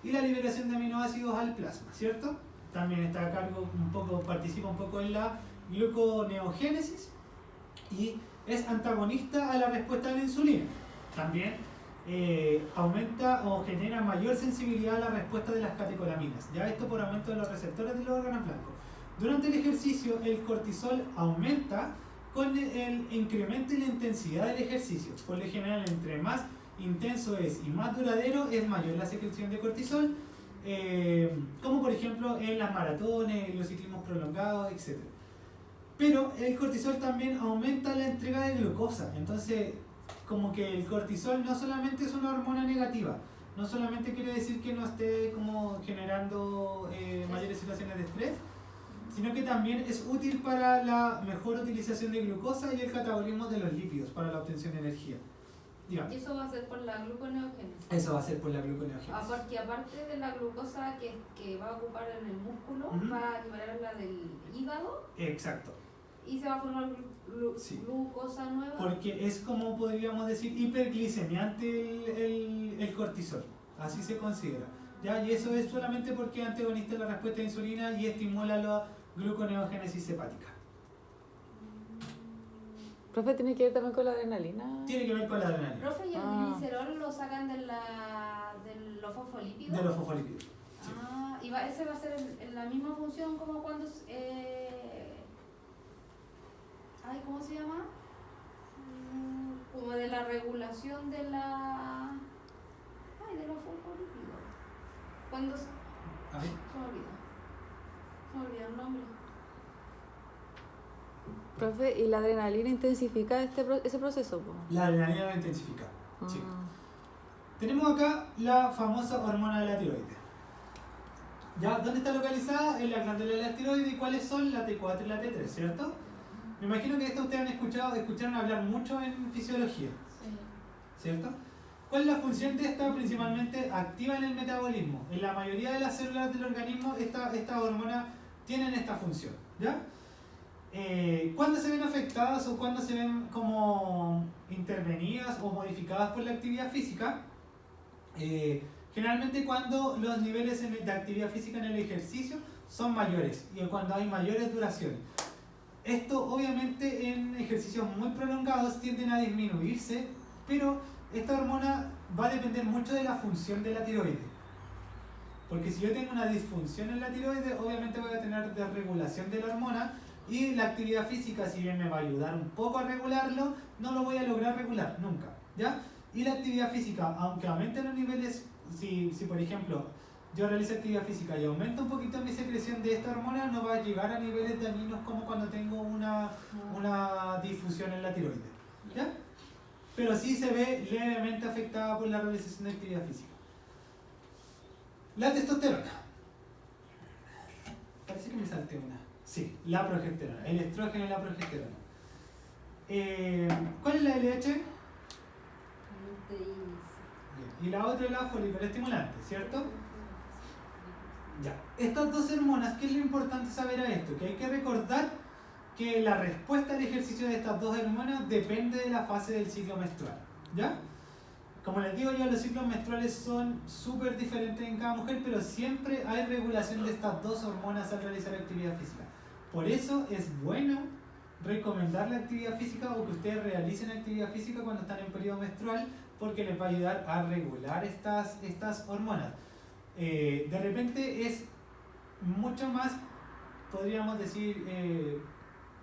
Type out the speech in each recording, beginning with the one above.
y la liberación de aminoácidos al plasma, ¿cierto? También está a cargo participa un poco en la gluconeogénesis y es antagonista a la respuesta de la insulina. También aumenta o genera mayor sensibilidad a la respuesta de las catecolaminas, ya esto por aumento de los receptores de los órganos blancos. Durante el ejercicio, el cortisol aumenta con el incremento y la intensidad del ejercicio. Por lo general, entre más intenso es y más duradero, es mayor la secreción de cortisol, como por ejemplo en las maratones, los ciclismos prolongados, etc. Pero el cortisol también aumenta la entrega de glucosa, entonces como que el cortisol no solamente es una hormona negativa, no solamente quiere decir que no esté como generando mayores situaciones de estrés, sino que también es útil para la mejor utilización de glucosa y el catabolismo de los lípidos para la obtención de energía. Digamos. ¿Y eso va a ser por la gluconeogénesis? Eso va a ser por la gluconeogénesis. Porque aparte de la glucosa que va a ocupar en el músculo, va a liberarla del hígado. Exacto. Y se va a formar glucosa nueva. Porque es como podríamos decir hiperglicemiante el cortisol, así se considera. ¿Ya? Y eso es solamente porque es antagonista de la respuesta de insulina y estimula la gluconeogénesis hepática. Profe, ¿tiene que ver también con la adrenalina? Tiene que ver con la adrenalina. Profe, ¿y el glicerol lo sacan de los fosfolípidos? De los fosfolípidos. Sí. Y ese va a ser en la misma función como cuando... ¿cómo se llama? Como de la regulación de la... de los fosfolípidos. Cuando... Se me olvidó el nombre. Profe, ¿y la adrenalina intensifica ese proceso? La adrenalina lo intensifica, sí. Tenemos acá la famosa hormona de la tiroides. ¿Ya? ¿Dónde está localizada? En la glándula de la tiroides. ¿Y cuáles son? La T4 y la T3, ¿cierto? Me imagino que esto ustedes han escucharon hablar mucho en fisiología, ¿cierto? ¿Cuál es la función de esta? Principalmente activa en el metabolismo. En la mayoría de las células del organismo esta hormona tienen esta función, ¿ya? Cuando se ven afectadas o cuando se ven como intervenidas o modificadas por la actividad física, generalmente cuando los niveles de actividad física en el ejercicio son mayores y cuando hay mayores duraciones. Esto obviamente en ejercicios muy prolongados tienden a disminuirse, pero esta hormona va a depender mucho de la función de la tiroides. Porque si yo tengo una disfunción en la tiroides, obviamente voy a tener desregulación de la hormona y la actividad física, si bien me va a ayudar un poco a regularlo, no lo voy a lograr regular nunca, ¿ya? Y la actividad física, aunque aumente los niveles, si por ejemplo yo realizo actividad física y aumento un poquito mi secreción de esta hormona, no va a llegar a niveles dañinos como cuando tengo una difusión en la tiroides, ¿ya? Pero sí se ve levemente afectada por la realización de actividad física. La testosterona. Parece que me salté una. Sí, la progesterona, el estrógeno y la progesterona. ¿Cuál es la LH? Y la otra es la foliculoestimulante, ¿cierto? Ya. Estas dos hormonas, ¿qué es lo importante saber a esto? Que hay que recordar que la respuesta al ejercicio de estas dos hormonas depende de la fase del ciclo menstrual, ¿ya? Como les digo yo, los ciclos menstruales son súper diferentes en cada mujer, pero siempre hay regulación de estas dos hormonas al realizar actividad física. Por eso es bueno recomendar la actividad física o que ustedes realicen actividad física cuando están en periodo menstrual, porque les va a ayudar a regular estas hormonas. De repente es mucho más, podríamos decir,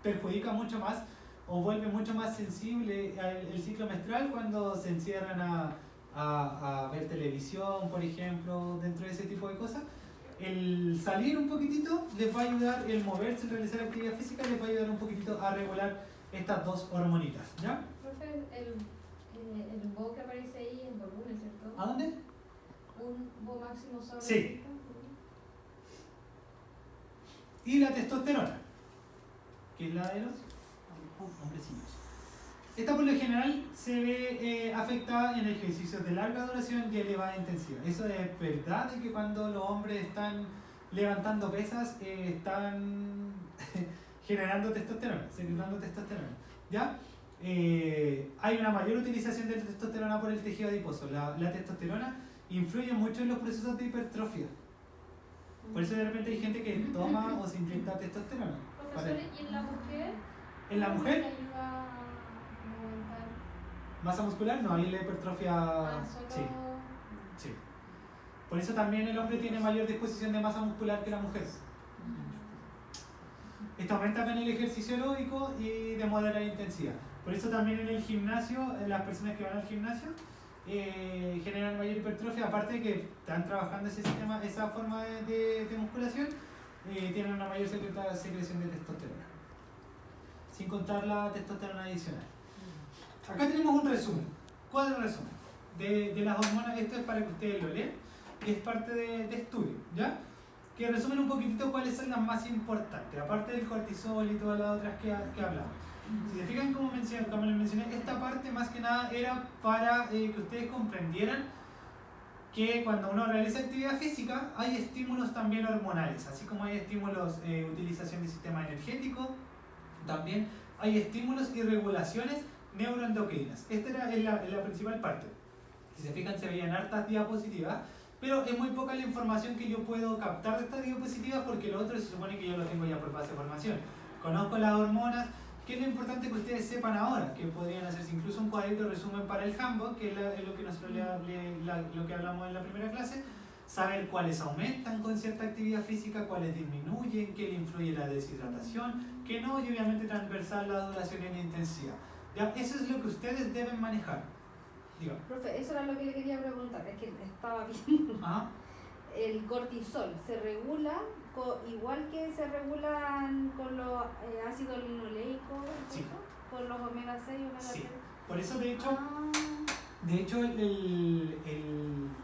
perjudica mucho más o vuelve mucho más sensible el ciclo menstrual cuando se encierran a ver televisión, por ejemplo, dentro de ese tipo de cosas. El salir un poquitito les va a ayudar, el moverse, el realizar actividad física les va a ayudar un poquitito a regular estas dos hormonitas, ¿ya? Profe, el BO que aparece ahí en volumen, ¿cierto? ¿A dónde? Un BO máximo sobre... Sí. Y la testosterona, que es la de los hombrecitos. Esta por lo general se ve afectada en ejercicios de larga duración y elevada intensidad. Eso es verdad de que cuando los hombres están levantando pesas están generando testosterona, secretando testosterona, ¿ya? Hay una mayor utilización de testosterona por el tejido adiposo. La testosterona influye mucho en los procesos de hipertrofia. Por eso de repente hay gente que toma o se inyecta testosterona. Profesores, ¿y en la mujer? ¿En la mujer? ¿Le ayuda a aumentar? ¿Masa muscular? No, ahí la hipertrofia... Solo... Sí, sí. Por eso también el hombre tiene mayor disposición de masa muscular que la mujer. Esto aumenta con el ejercicio aeróbico y de moderada intensidad. Por eso también en el gimnasio, las personas que van al gimnasio generan mayor hipertrofia, aparte de que están trabajando ese sistema, esa forma de musculación, tienen una mayor secreción de testosterona. Sin contar la testosterona adicional. Acá tenemos un resumen, 4 resúmenes de las hormonas. Esto es para que ustedes lo lean, y es parte de estudio, ¿ya? Que resumen un poquitito cuáles son las más importantes, aparte del cortisol y todas las otras que hablamos. Si se fijan, como les mencioné, esta parte más que nada era para que ustedes comprendieran que cuando uno realiza actividad física hay estímulos también hormonales, así como hay estímulos utilización del sistema energético, también hay estímulos y regulaciones neuroendocrinas. Esta era la principal parte. Si se fijan, se veían hartas diapositivas, pero es muy poca la información que yo puedo captar de estas diapositivas porque lo otro se supone que yo lo tengo ya por base de formación. Conozco las hormonas. ¿Qué es lo importante que ustedes sepan ahora? Que podrían hacerse incluso un cuadrito de resumen para el handbook, que es lo que nosotros lo que hablamos en la primera clase. Saber cuáles aumentan con cierta actividad física, cuáles disminuyen, qué le influye la deshidratación, qué no, y obviamente transversal la duración y la intensidad. ¿Ya? Eso es lo que ustedes deben manejar. Diga. Profe, eso era lo que le quería preguntar, es que estaba viendo. Ajá. El cortisol, ¿se regula igual que se regulan con los ácidos linoleicos? Sí. ¿Con los omega 6 y omega 3? Sí. Por eso, de hecho,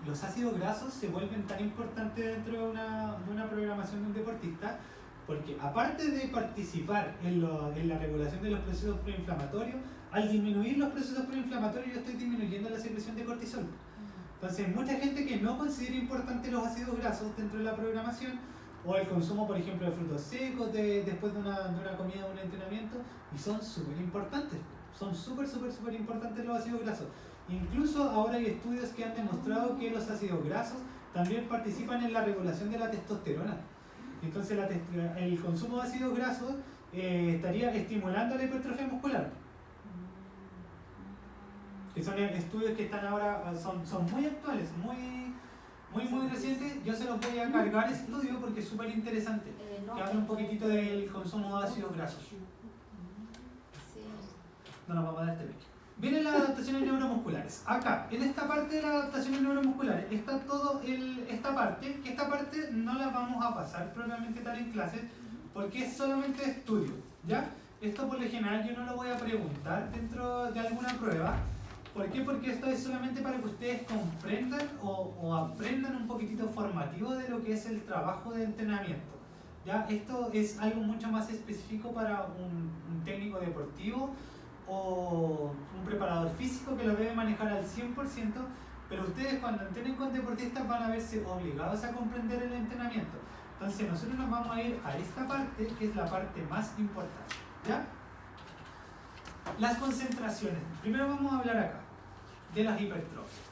los ácidos grasos se vuelven tan importantes dentro de una programación de un deportista, porque aparte de participar en la regulación de los procesos preinflamatorios, al disminuir los procesos preinflamatorios yo estoy disminuyendo la secreción de cortisol. Entonces, mucha gente que no considera importante los ácidos grasos dentro de la programación, o el consumo, por ejemplo, de frutos secos después de una comida o un entrenamiento, y son súper importantes. Son súper importantes los ácidos grasos. Incluso ahora hay estudios que han demostrado que los ácidos grasos también participan en la regulación de la testosterona. Entonces el consumo de ácidos grasos estaría estimulando la hipertrofia muscular. Que son estudios que están ahora, son muy actuales, muy recientes. Yo se los voy a cargar ese estudio porque es súper interesante. Que habla un poquitito del consumo de ácidos grasos. No nos vamos a dar este pequeño. Vienen las adaptaciones neuromusculares. Acá, en esta parte de las adaptaciones neuromusculares, está todo esta parte no la vamos a pasar propiamente tal en clases porque es solamente estudio, ¿ya? Esto por lo general yo no lo voy a preguntar dentro de alguna prueba. ¿Por qué? Porque esto es solamente para que ustedes comprendan o aprendan un poquitito formativo de lo que es el trabajo de entrenamiento. ¿Ya? Esto es algo mucho más específico para un técnico deportivo o un preparador físico que lo debe manejar al 100%, pero ustedes cuando entrenen con deportistas van a verse obligados a comprender el entrenamiento. Entonces nosotros nos vamos a ir a esta parte, que es la parte más importante, ¿ya? Las concentraciones. Primero vamos a hablar acá de las hipertrofias.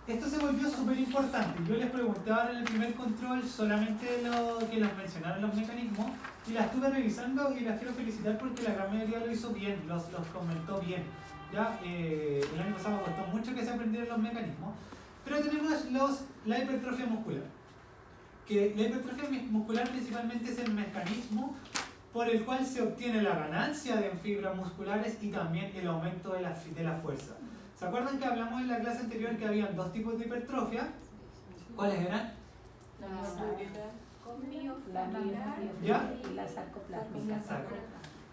Esto se volvió súper importante. Yo les preguntaba en el primer control solamente lo que nos mencionaron los mecanismos y las estuve revisando y las quiero felicitar porque la gran mayoría lo hizo bien, los comentó bien. ¿Ya? El año pasado me costó mucho que se aprendieran los mecanismos, pero tenemos la hipertrofia muscular. Que la hipertrofia muscular principalmente es el mecanismo por el cual se obtiene la ganancia de fibras musculares y también el aumento de la fuerza. ¿Se acuerdan que hablamos en la clase anterior que habían dos tipos de hipertrofia? ¿Cuáles eran? ¿Ya? Y la sarcoplásmica.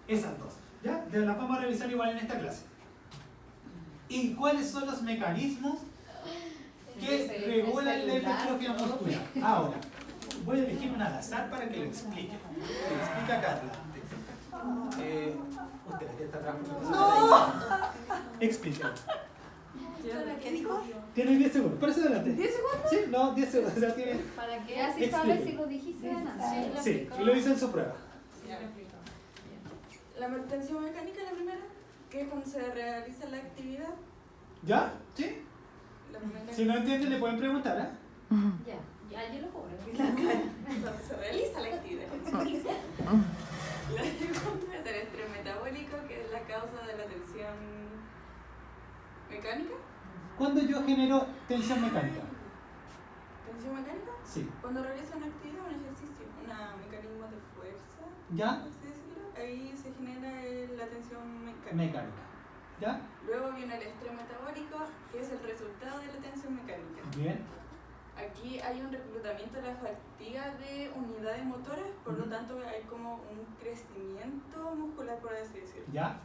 Esas dos. ¿Ya? Las vamos a revisar igual en esta clase. ¿Y cuáles son los mecanismos que regulan la hipertrofia muscular? Ahora, voy a elegir una al azar para que lo explique. Que lo explica Carla. Usted aquí está atrás. ¡No! Explíquelo. ¿Qué dijo? Tienes 10 segundos. Por eso adelante. ¿10 segundos? Sí, no, 10 segundos. O sea, tiene... Para que así sabes si lo dijiste antes. Sí, y lo hizo en su prueba. La mantención mecánica es la primera, que es cuando se realiza la actividad. ¿Ya? ¿Sí? Si no entienden, le pueden preguntar, ¿eh? Ya, yo lo cobro. Se realiza la actividad. La segunda es el estrés metabólico, que es la causa de la tensión mecánica. ¿Cuándo yo genero tensión mecánica? ¿Tensión mecánica? Sí. Cuando realiza una actividad, un ejercicio, un mecanismo de fuerza, ¿Ya? por así decirlo, ahí se genera la tensión mecánica. Mecánica. ¿Ya? Luego viene el estrés metabólico, que es el resultado de la tensión mecánica. Bien. Aquí hay un reclutamiento de la fatiga de unidades motoras, por lo tanto hay como un crecimiento muscular, por así decirlo. ¿Ya?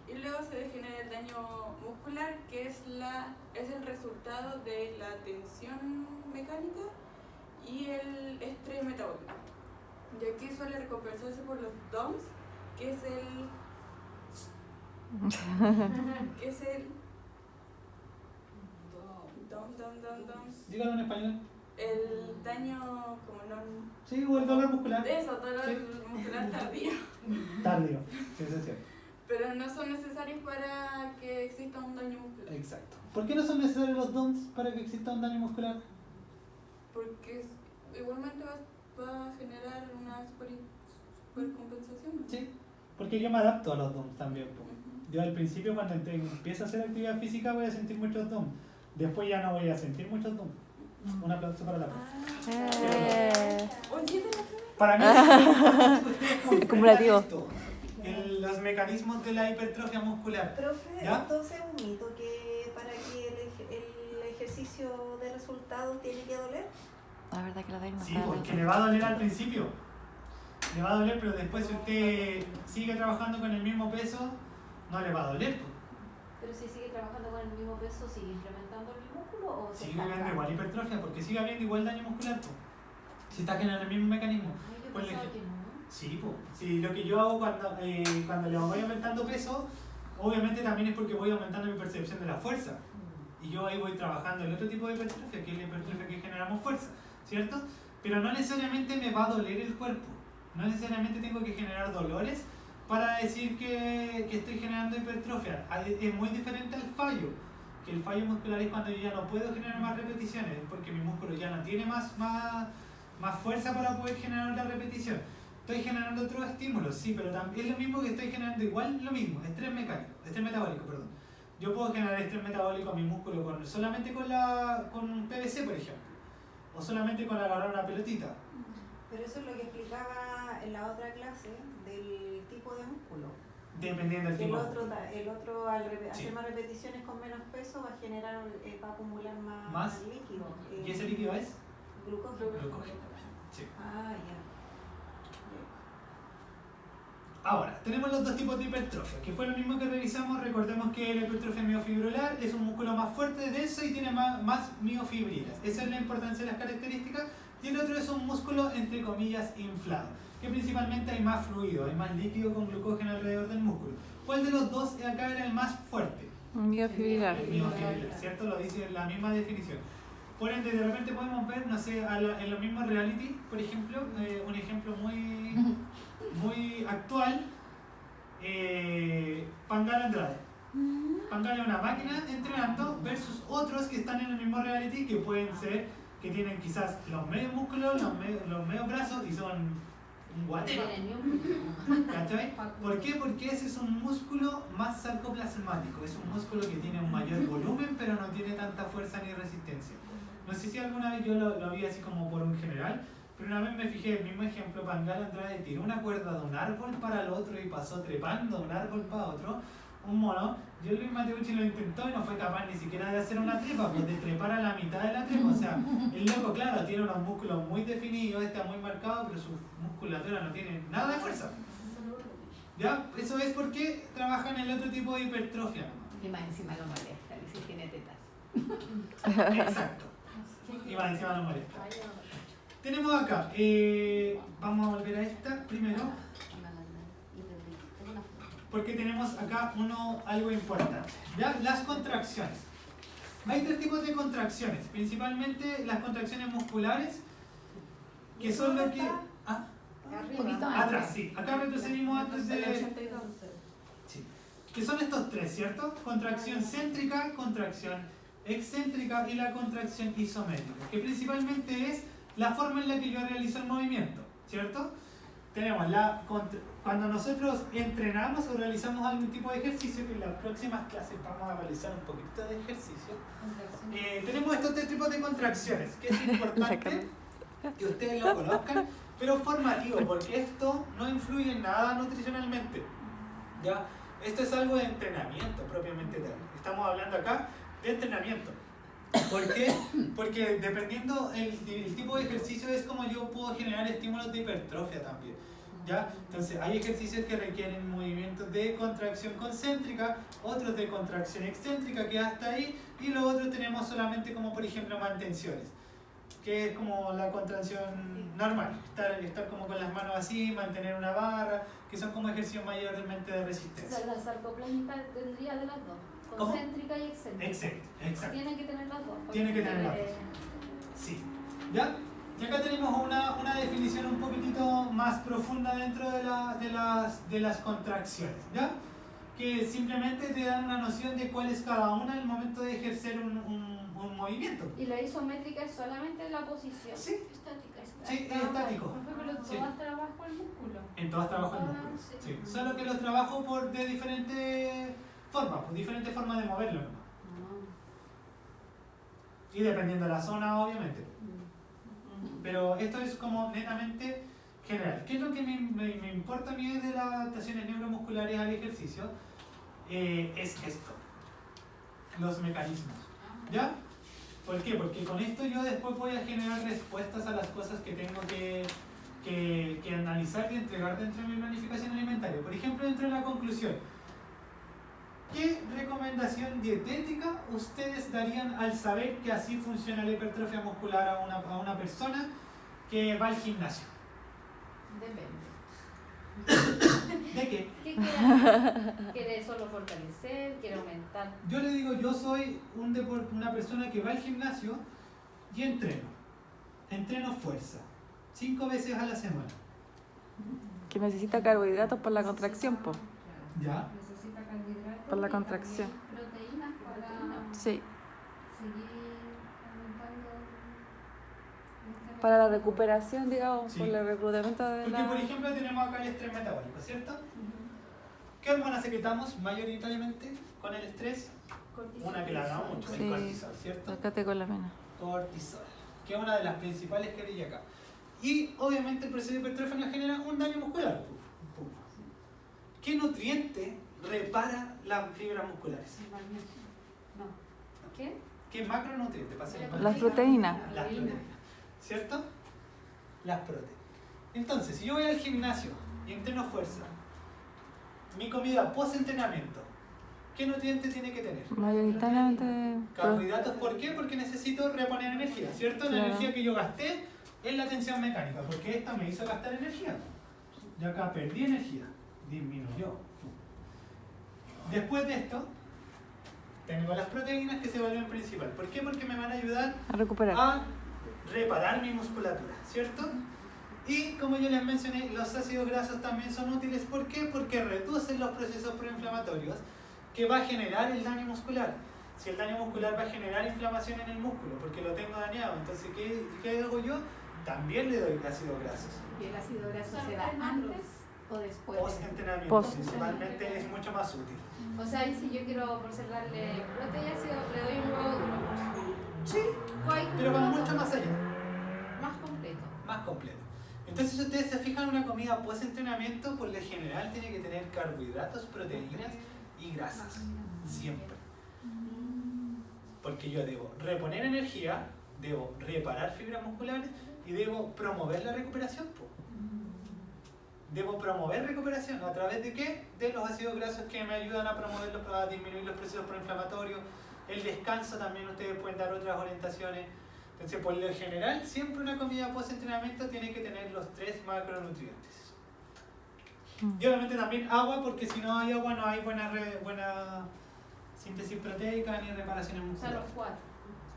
Y luego se degenera el daño muscular, que es el resultado de la tensión mecánica y el estrés metabólico. Y aquí suele recompensarse por los DOMS, que es el DOMS. Dígalo en español. El daño como no... Sí, o el dolor muscular. Eso, dolor Sí. muscular tardío. Tardío. Sí, eso es cierto. Pero no son necesarios para que exista un daño muscular. Exacto. ¿Por qué no son necesarios los DOMS para que exista un daño muscular? Porque igualmente va a generar una supercompensación. Sí. Porque yo me adapto a los DOMS también. Po. Yo al principio cuando empiezo a hacer actividad física voy a sentir muchos DOMS. Después ya no voy a sentir muchos DOMS. Un aplauso para la profe. Para mí es importante que ustedes comprendan Acumulativo. esto. Los mecanismos de la hipertrofia muscular. Profe, ¿Ya? entonces es un mito que para que el ejercicio de resultados tiene que doler. La verdad que la tengo. Sí, porque le va a doler al principio. Le va a doler, pero después si usted sigue trabajando con el mismo peso, no le va a doler. Po. Pero si sigue trabajando con el mismo peso, ¿sigue incrementando el músculo o se Sigue habiendo estanca? igual hipertrofia, porque sigue habiendo igual daño muscular. Po. Si está generando el mismo mecanismo. Ay, yo Por pensaba ejemplo. que no. Sí, po. Sí, lo que yo hago cuando le voy aumentando peso, obviamente también es porque voy aumentando mi percepción de la fuerza. Y yo ahí voy trabajando el otro tipo de hipertrofia, que es la hipertrofia que generamos fuerza, ¿cierto? Pero no necesariamente me va a doler el cuerpo. No necesariamente tengo que generar dolores para decir que estoy generando hipertrofia. Es muy diferente al fallo. Que el fallo muscular es cuando yo ya no puedo generar más repeticiones, porque mi músculo ya no tiene más fuerza para poder generar otra repetición. Estoy generando otros estímulos, sí, pero también es lo mismo que estoy generando igual lo mismo, estrés metabólico, perdón. Yo puedo generar estrés metabólico a mi músculo solamente con PVC, por ejemplo, o solamente con agarrar una pelotita. Pero eso es lo que explicaba en la otra clase del tipo de músculo. Dependiendo del El tipo. otro al Sí. hacer más repeticiones con menos peso va a generar, va a acumular más ¿Más? líquido. ¿Y ese líquido es? Glucógeno. Glucógeno. Sí. Ah, ya. Ahora, tenemos los dos tipos de hipertrofia, que fue lo mismo que revisamos. Recordemos que la hipertrofia miofibrolar es un músculo más fuerte, denso y tiene más miofibrilas. Esa es la importancia de las características. Y el otro es un músculo, entre comillas, inflado, que principalmente hay más fluido, hay más líquido con glucógeno alrededor del músculo. ¿Cuál de los dos acá era el más fuerte? Miofibrilar. El miofibrilar, ¿cierto? Lo dice en la misma definición. Por ende, de repente podemos ver, no sé, en los mismos reality, por ejemplo, un ejemplo muy actual, Pangal Andrade. Pangal es una máquina entrenando versus otros que están en el mismo reality, que pueden ser, que tienen quizás los medios músculos, los medios brazos y son un guatero. ¿Cachai? ¿Por qué? Porque ese es un músculo más sarcoplasmático, es un músculo que tiene un mayor volumen pero no tiene tanta fuerza ni resistencia. No sé si alguna vez yo lo vi así como por un general, pero una vez me fijé el mismo ejemplo. Pangal Andrade tiró una cuerda de un árbol para el otro y pasó trepando de un árbol para otro. Un mono, yo Luis Mateucci lo intentó y no fue capaz ni siquiera de hacer una trepa, pues de trepar a la mitad de la trepa. O sea, el loco, claro, tiene unos músculos muy definidos, está muy marcado, pero su musculatura no tiene nada de fuerza. ¿Ya? Eso es porque trabaja en el otro tipo de hipertrofia. Y más encima lo molesta, y si tiene tetas. Exacto. Y más encima no molesta. Tenemos acá, vamos a volver a esta primero, porque tenemos acá algo importante, ¿ya? Las contracciones. Hay tres tipos de contracciones, principalmente las contracciones musculares, que son lo que... ¿Ah? Atrás, sí. Acá retrocedimos antes de... Sí. Que son estos tres, ¿cierto? Contracción céntrica, contracción excéntrica y la contracción isométrica, que principalmente es la forma en la que yo realizo el movimiento, ¿cierto? Tenemos cuando nosotros entrenamos o realizamos algún tipo de ejercicio, que en las próximas clases vamos a realizar un poquito de ejercicio, tenemos estos tres tipos de contracciones, que es importante que ustedes lo conozcan, pero formativo, porque esto no influye en nada nutricionalmente, ¿ya? Esto es algo de entrenamiento propiamente tal. Estamos hablando acá de entrenamiento. ¿Por qué? Porque dependiendo el tipo de ejercicio es como yo puedo generar estímulos de hipertrofia también, ¿ya? Entonces hay ejercicios que requieren movimientos de contracción concéntrica, otros de contracción excéntrica, que hasta ahí, y los otros tenemos solamente como por ejemplo mantenciones, que es como la contracción normal, estar como con las manos así, mantener una barra, que son como ejercicios mayormente de O resistencia. sea, la sarcoplágica tendría de las dos, ¿Cómo? concéntrica y excéntrica. Exacto. Tienen que tener las dos. Tienen que tener las dos. Sí. ¿Ya? Y acá tenemos una definición un poquitito más profunda dentro de las contracciones, ¿ya? Que simplemente te dan una noción de cuál es cada una al momento de ejercer un movimiento. Y la isométrica es solamente la posición. Sí. Estática. Sí, es estático. Pero Sí. todas trabajo el músculo. En todas trabajo el músculo. Sí. Solo que los trabajo de diferentes formas, pues diferentes formas de moverlo nomás. Y dependiendo de la zona, obviamente. Pero esto es como netamente general. ¿Qué es lo que me importa a mí de las adaptaciones neuromusculares al ejercicio? Es esto. Los mecanismos. ¿Ya? ¿Por qué? Porque con esto yo después voy a generar respuestas a las cosas que tengo que analizar y entregar dentro de mi planificación alimentaria. Por ejemplo, dentro de la conclusión, ¿qué recomendación dietética ustedes darían al saber que así funciona la hipertrofia muscular a una persona que va al gimnasio? Depende. ¿De qué? ¿Qué quiere hacer? ¿Quiere solo fortalecer? ¿Quiere aumentar? Yo le digo, yo soy una persona que va al gimnasio y entreno fuerza, 5 veces a la semana. Que necesita carbohidratos por la contracción, po. ¿Ya? Necesita carbohidratos. Por la y contracción. también proteínas para Sí. seguir aumentando. Para la recuperación, digamos, Sí. por el reclutamiento de Porque, la... por ejemplo, tenemos acá el estrés metabólico, ¿cierto? ¿Qué hormona secretamos mayoritariamente con el estrés? Una que la damos mucho, Sí. el cortisol, ¿cierto? Acá con la mena. Cortisol, que es una de las principales que hay acá. Y obviamente el proceso de hipertrofia nos genera un daño muscular. ¿Qué nutriente repara las fibras musculares? ¿Qué? ¿Qué macronutriente pasa? Las proteínas. Las proteínas, ¿cierto? Las proteínas. Entonces, si yo voy al gimnasio y entreno fuerza, mi comida post-entrenamiento, ¿qué nutriente tiene que tener? Mayoritariamente... Carbohidratos, ¿por qué? Porque necesito reponer energía, ¿cierto? La Claro. energía que yo gasté es la tensión mecánica, porque esta me hizo gastar energía. Yo acá perdí energía, disminuyó. Después de esto, tengo las proteínas que se vuelven principal. ¿Por qué? Porque me van a ayudar A recuperar. a reparar mi musculatura, ¿cierto? Y como yo les mencioné, los ácidos grasos también son útiles. ¿Por qué? Porque reducen los procesos proinflamatorios que va a generar el daño muscular. Si el daño muscular va a generar inflamación en el músculo, porque lo tengo dañado, entonces ¿qué hago yo? También le doy ácidos grasos. ¿Y el ácido graso se da antes o después? Post-entrenamiento, Post. principalmente es mucho más útil. O sea, y si yo quiero por ser darle proteína, le doy un huevo duro. Sí, Hay pero va como mucho más allá. más completo. Más completo. Entonces, si ustedes se fijan, una comida post-entrenamiento, por lo general, tiene que tener carbohidratos, proteínas y grasas. Siempre. Porque yo debo reponer energía, debo reparar fibras musculares y debo promover la recuperación. Debo promover recuperación. ¿A través de qué? De los ácidos grasos que me ayudan a disminuir los procesos proinflamatorios. El descanso también, ustedes pueden dar otras orientaciones. Entonces, por lo general, siempre una comida post-entrenamiento tiene que tener los 3 macronutrientes. Y obviamente también agua, porque si no hay agua no hay buena síntesis proteica ni reparaciones O sea, musculares. los 4.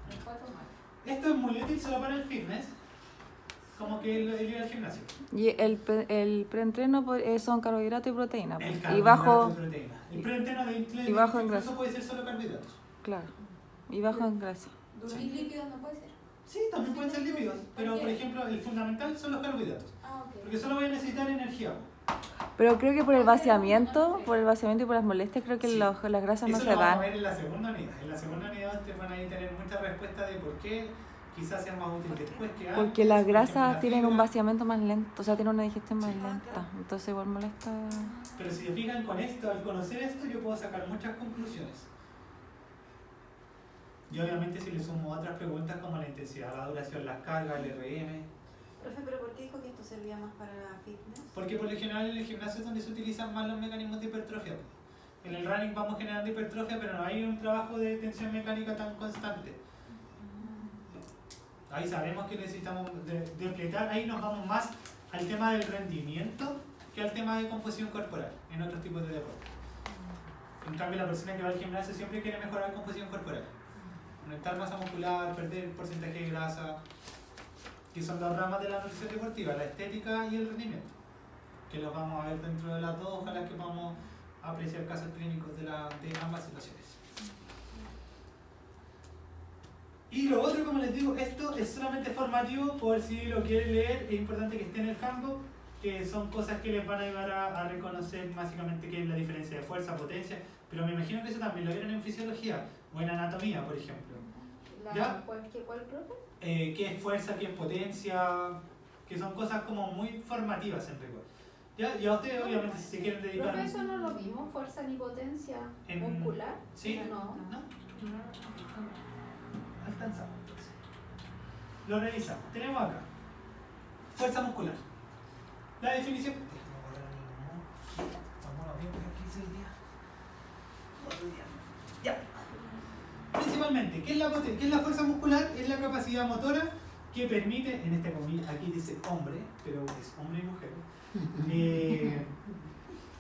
Los 4 más. Esto es muy útil solo para el fitness, como que el ir al gimnasio. Y el preentreno son carbohidratos y proteínas. El Y carbohidrato bajo... y proteína. El preentreno de y bajo en incluso grasa. puede ser solo carbohidratos. Claro. y bajo en grasa. ¿Y líquidos no puede ser? Sí, también pueden ser lípidos, pero por ejemplo el fundamental son los carbohidratos, Ah, ok. porque solo voy a necesitar energía. Pero creo que por el vaciamiento y por las molestias, creo que Sí. las grasas no Eso se lo vamos a van. ver en la segunda unidad. En la segunda unidad ustedes van a tener muchas respuestas de por qué quizás sea más útil después que antes. Porque las por ejemplo, grasas la tienen un fibra. vaciamiento más lento, o sea, tienen una digestión más Sí. lenta. Entonces igual molesta. Pero si se fijan con esto, al conocer esto, yo puedo sacar muchas conclusiones. Y obviamente si le sumo otras preguntas como la intensidad, la duración, las cargas, el RM. Profe, ¿pero por qué dijo que esto servía más para fitness? Porque por lo general en el gimnasio es donde se utilizan más los mecanismos de hipertrofia. En el running vamos generando hipertrofia, pero no hay un trabajo de tensión mecánica tan constante. Ahí sabemos que necesitamos depletar, ahí nos vamos más al tema del rendimiento que al tema de composición corporal en otros tipos de deporte. En cambio la persona que va al gimnasio siempre quiere mejorar composición corporal, aumentar masa muscular, perder el porcentaje de grasa, que son las ramas de la nutrición deportiva, la estética y el rendimiento, que los vamos a ver dentro de las dos, ojalá que vamos a apreciar casos clínicos de ambas situaciones. Y lo otro, como les digo, esto es solamente formativo, por si lo quieren leer, es importante que esté en el campo, que son cosas que les van a ayudar a reconocer básicamente qué es la diferencia de fuerza, potencia, pero me imagino que eso también lo vieron en fisiología o en anatomía, por ejemplo. ¿Ya? ¿Cuál profe? Qué es fuerza, qué es potencia, que son cosas como muy formativas en rigor. ¿Ya? Y a ustedes obviamente si se quieren dedicar... Profe, eso no lo vimos, fuerza ni potencia muscular. Sí, No. Alcanzamos entonces. Lo revisamos. Tenemos acá fuerza muscular. La definición. Ya. Principalmente, ¿qué es la fuerza muscular? Es la capacidad motora que permite, en este aquí dice hombre, pero es hombre y mujer.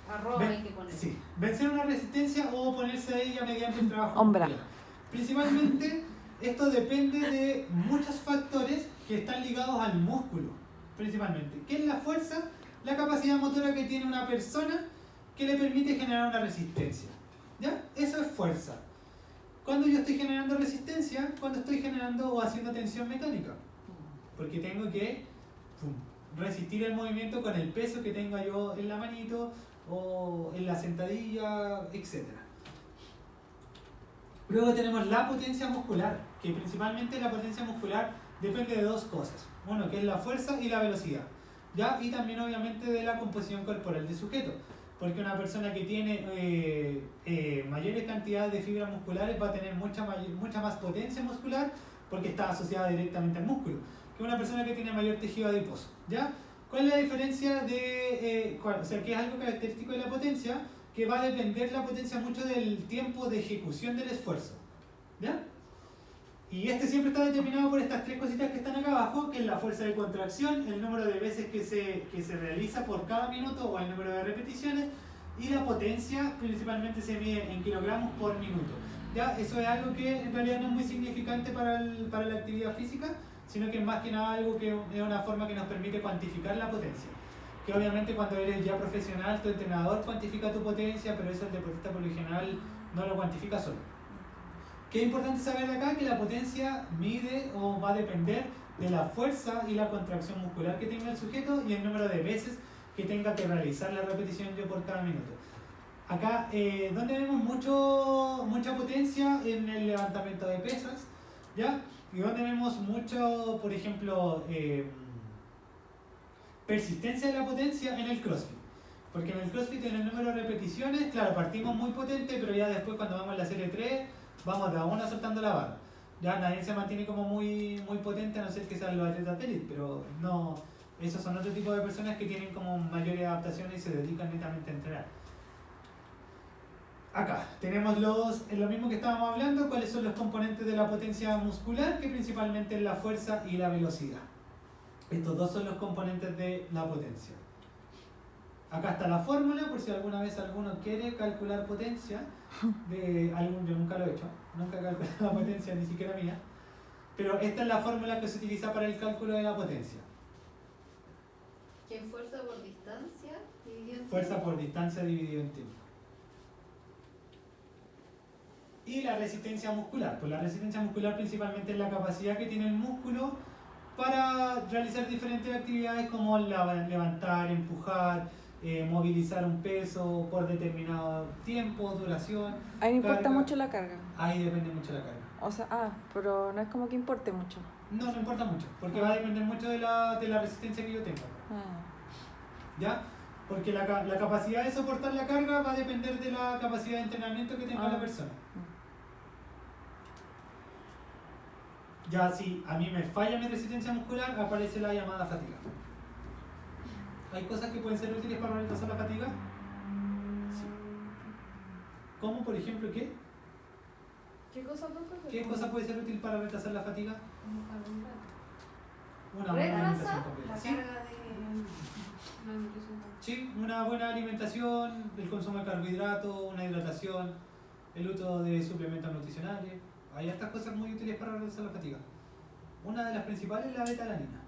Arroba hay que poner. Sí, vencer una resistencia o oponerse a ella mediante el trabajo Hombra. muscular. Principalmente, esto depende de muchos factores que están ligados al músculo, principalmente. ¿Qué es la fuerza? La capacidad motora que tiene una persona que le permite generar una resistencia. ¿Ya? Eso es fuerza. Cuando yo estoy generando resistencia, cuando estoy generando o haciendo tensión mecánica. Porque tengo que resistir el movimiento con el peso que tenga yo en la manito o en la sentadilla, etc. Luego tenemos la potencia muscular, que principalmente la potencia muscular depende de dos cosas. Uno, que es la fuerza y la velocidad. ¿Ya? Y también obviamente de la composición corporal del sujeto. Porque una persona que tiene mayores cantidades de fibras musculares va a tener mucha más potencia muscular porque está asociada directamente al músculo, que una persona que tiene mayor tejido adiposo. ¿Ya? ¿Cuál es la diferencia de, o sea, que es algo característico de la potencia? Que va a depender la potencia mucho del tiempo de ejecución del esfuerzo. ¿Ya? Y este siempre está determinado por estas tres cositas que están acá abajo, que es la fuerza de contracción, el número de veces que se realiza por cada minuto o el número de repeticiones, y la potencia principalmente se mide en kilogramos por minuto. ¿Ya? Eso es algo que en realidad no es muy significante para la actividad física, sino que es más que nada algo que es una forma que nos permite cuantificar la potencia. Que obviamente cuando eres ya profesional, tu entrenador cuantifica tu potencia, pero eso el deportista por lo general no lo cuantifica solo. ¿Qué es importante saber de acá? Que la potencia mide o va a depender de la fuerza y la contracción muscular que tenga el sujeto y el número de veces que tenga que realizar la repetición yo por cada minuto. Acá, donde vemos mucha potencia en el levantamiento de pesas, ¿ya? Y donde vemos mucho, por ejemplo, persistencia de la potencia en el CrossFit. Porque en el CrossFit, en el número de repeticiones, claro, partimos muy potente, pero ya después cuando vamos a la serie 3, vamos de a una soltando la barra. Ya nadie se mantiene como muy potente a no ser que sean los atletas de élite, pero no, esos son otro tipo de personas que tienen como mayores adaptaciones y se dedican netamente a entrenar. Acá tenemos lo mismo que estábamos hablando, cuáles son los componentes de la potencia muscular, que principalmente es la fuerza y la velocidad. Estos dos son los componentes de la potencia. Acá está la fórmula, por si alguna vez alguno quiere calcular potencia. Yo nunca lo he hecho, nunca he calculado la potencia, ni siquiera mía. Pero esta es la fórmula que se utiliza para el cálculo de la potencia. ¿Qué es fuerza por distancia dividido en Fuerza tiempo? por distancia dividido en tiempo. Y la resistencia muscular. Pues la resistencia muscular principalmente es la capacidad que tiene el músculo para realizar diferentes actividades como levantar, empujar, movilizar un peso por determinado tiempo, duración. Ahí no importa carga. mucho la carga. Ahí depende mucho la carga. O sea, pero no es como que importe mucho. No importa mucho, porque va a depender mucho de la resistencia que yo tenga. ¿Ya? Porque la capacidad de soportar la carga va a depender de la capacidad de entrenamiento que tenga la persona. Ya si a mí me falla mi resistencia muscular, aparece la llamada fatiga. ¿Hay cosas que pueden ser útiles para reemplazar la fatiga? Sí. ¿Cómo, por ejemplo, qué? ¿Qué cosa, profe? ¿Qué cosa puede ser útil para retrasar la fatiga? Una buena ¿Retrasa? alimentación completa. La ¿Sí? carga de... Sí, una buena alimentación, el consumo de carbohidratos, una hidratación, el uso de suplementos nutricionales. Hay estas cosas muy útiles para reducir la fatiga. Una de las principales es la beta-alanina.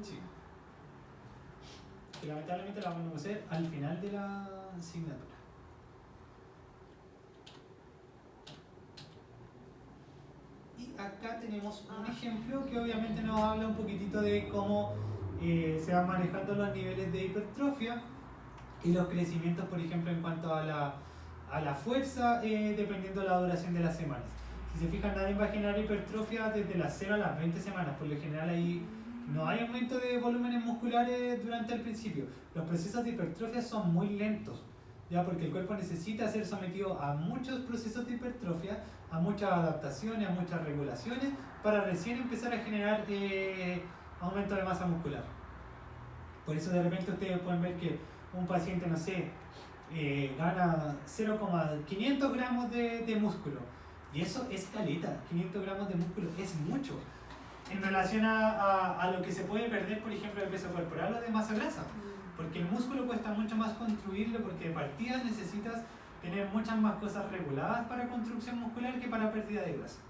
Sí. Que lamentablemente la vamos a conocer al final de la asignatura. Y acá tenemos un ejemplo que obviamente nos habla un poquitito de cómo se van manejando los niveles de hipertrofia y los crecimientos, por ejemplo, en cuanto a la fuerza, dependiendo de la duración de las semanas. Si se fijan, nadie va a generar hipertrofia desde las 0 a las 20 semanas. Por lo general ahí no hay aumento de volúmenes musculares durante el principio. Los procesos de hipertrofia son muy lentos, ya porque el cuerpo necesita ser sometido a muchos procesos de hipertrofia, a muchas adaptaciones, a muchas regulaciones, para recién empezar a generar aumento de masa muscular. Por eso de repente ustedes pueden ver que un paciente, no sé, gana 0,500 gramos de músculo. Y eso es caleta, 500 gramos de músculo es mucho. En relación a lo que se puede perder, por ejemplo, de peso corporal o de masa grasa. Porque el músculo cuesta mucho más construirlo, porque de partida necesitas tener muchas más cosas reguladas para construcción muscular que para pérdida de grasa.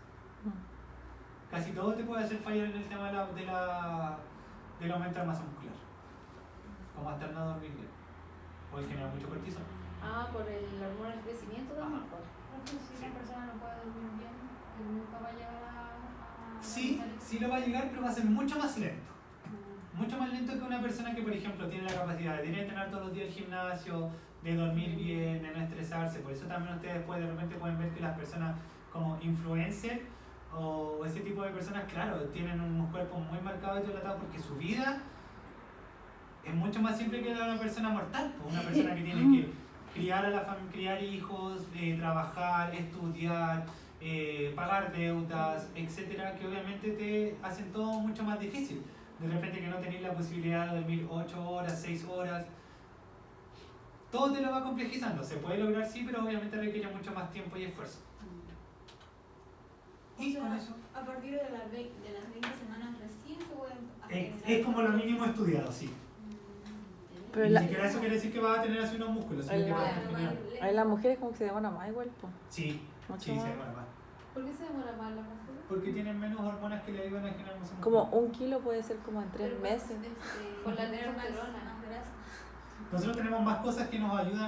Casi todo te puede hacer fallar en el tema del aumento de masa muscular. Como hasta no dormir bien. O el generar mucho cortisol. Por el hormona del crecimiento también. Si una persona no puede dormir bien, nunca va a llegar a Sí lo va a llegar, pero va a ser mucho más lento. Mucho más lento que una persona que, por ejemplo, tiene la capacidad de ir a entrenar todos los días al gimnasio, de dormir bien, de no estresarse. Por eso también ustedes después de repente pueden ver que las personas como influencers o ese tipo de personas, claro, tienen unos cuerpos muy marcados y dilatados porque su vida es mucho más simple que la de una persona mortal. Una persona que tiene que criar a la familia, criar hijos, trabajar, estudiar, pagar deudas, etcétera, que obviamente te hacen todo mucho más difícil. De repente que no tenéis la posibilidad de dormir 8 horas, 6 horas, todo te lo va complejizando. Se puede lograr, sí, pero obviamente requiere mucho más tiempo y esfuerzo. Y con eso a partir de las 20 semanas recién se pueden es como lo mínimo estudiado, sí. Pero Ni siquiera eso quiere decir que vas a tener así unos músculos, sino que vas a generar. Ahí las mujeres como que se demoran más igual, pues. Sí, Mucho sí, más. se demora más. ¿Por qué se demora más la mujer? Porque tienen menos hormonas que le ayudan a generar masa Como muscular. 1 kilo puede ser como en 3 meses. Con la tener más testosterona. grasa. Nosotros tenemos más cosas que nos ayudan